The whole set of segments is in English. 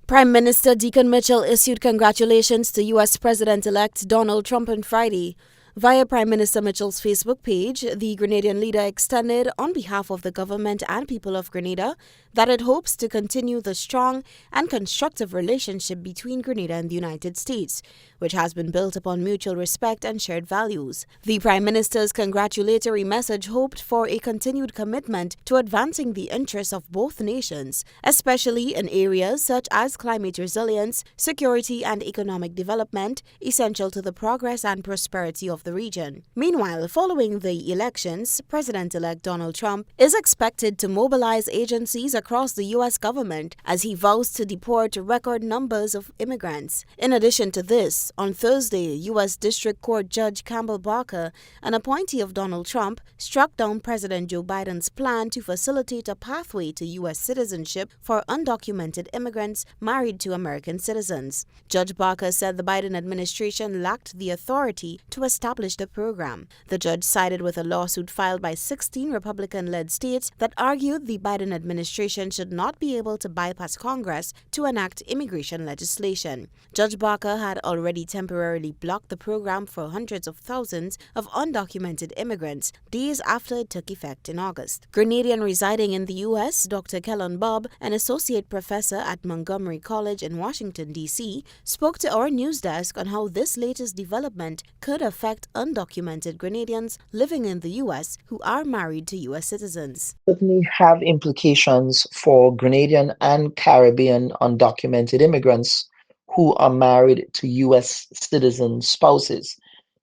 Prime Minister Deacon Mitchell issued congratulations to U.S. President-elect Donald Trump on Friday. Via Prime Minister Mitchell's Facebook page, the Grenadian leader extended, on behalf of the government and people of Grenada, that it hopes to continue the strong and constructive relationship between Grenada and the United States, which has been built upon mutual respect and shared values. The Prime Minister's congratulatory message hoped for a continued commitment to advancing the interests of both nations, especially in areas such as climate resilience, security and economic development, essential to the progress and prosperity of the region. Meanwhile, following the elections, President-elect Donald Trump is expected to mobilize agencies across the U.S. government as he vows to deport record numbers of immigrants. In addition to this, on Thursday, U.S. District Court Judge Campbell Barker, an appointee of Donald Trump, struck down President Joe Biden's plan to facilitate a pathway to U.S. citizenship for undocumented immigrants married to American citizens. Judge Barker said the Biden administration lacked the authority to establish the program. The judge sided with a lawsuit filed by 16 Republican-led states that argued the Biden administration should not be able to bypass Congress to enact immigration legislation. Judge Barker had already temporarily blocked the program for hundreds of thousands of undocumented immigrants days after it took effect in August. Grenadian residing in the U.S., Dr. Kellen Bob, an associate professor at Montgomery College in Washington, D.C., spoke to our news desk on how this latest development could affect undocumented Grenadians living in the U.S. who are married to U.S. citizens. Certainly have implications for Grenadian and Caribbean undocumented immigrants who are married to U.S. citizen spouses.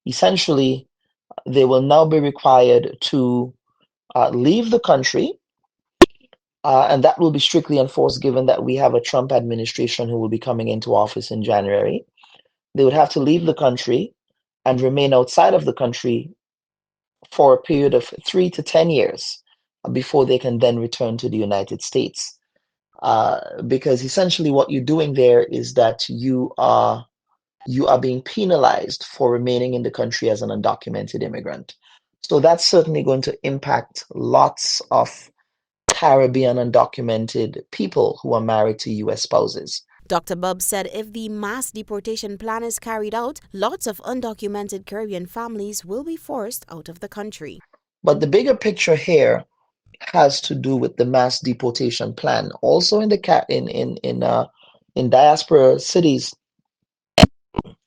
Essentially, they will now be required to leave the country, and that will be strictly enforced given that we have a Trump administration who will be coming into office in January. They would have to leave the country and remain outside of the country for a period of 3 to 10 years before they can then return to the United States. Because essentially what you're doing there is that you are being penalized for remaining in the country as an undocumented immigrant. So that's certainly going to impact lots of Caribbean undocumented people who are married to U.S. spouses. Dr. Bubb said if the mass deportation plan is carried out, lots of undocumented Caribbean families will be forced out of the country. But the bigger picture here has to do with the mass deportation plan. Also in diaspora cities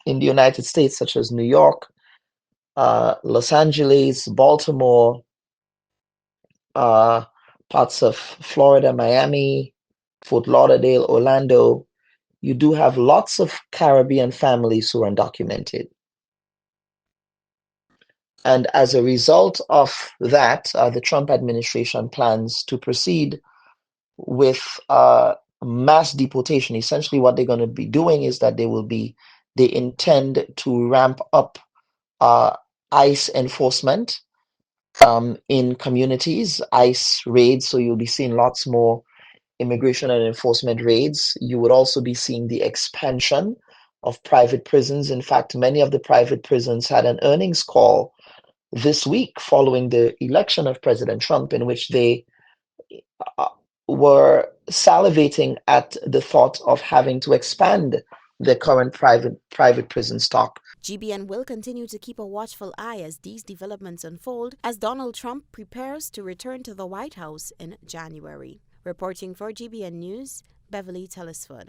in the United States, such as New York, Los Angeles, Baltimore, parts of Florida, Miami, Fort Lauderdale, Orlando, you do have lots of Caribbean families who are undocumented. And as a result of that, the Trump administration plans to proceed with mass deportation. Essentially, what they're going to be doing is that they intend to ramp up ICE enforcement in communities, ICE raids. So you'll be seeing lots more immigration and enforcement raids. You would also be seeing the expansion of private prisons. In fact, many of the private prisons had an earnings call this week following the election of President Trump, in which they were salivating at the thought of having to expand their current private prison stock. GBN will continue to keep a watchful eye as these developments unfold as Donald Trump prepares to return to the White House in January. Reporting for GBN News, Beverly Telesford.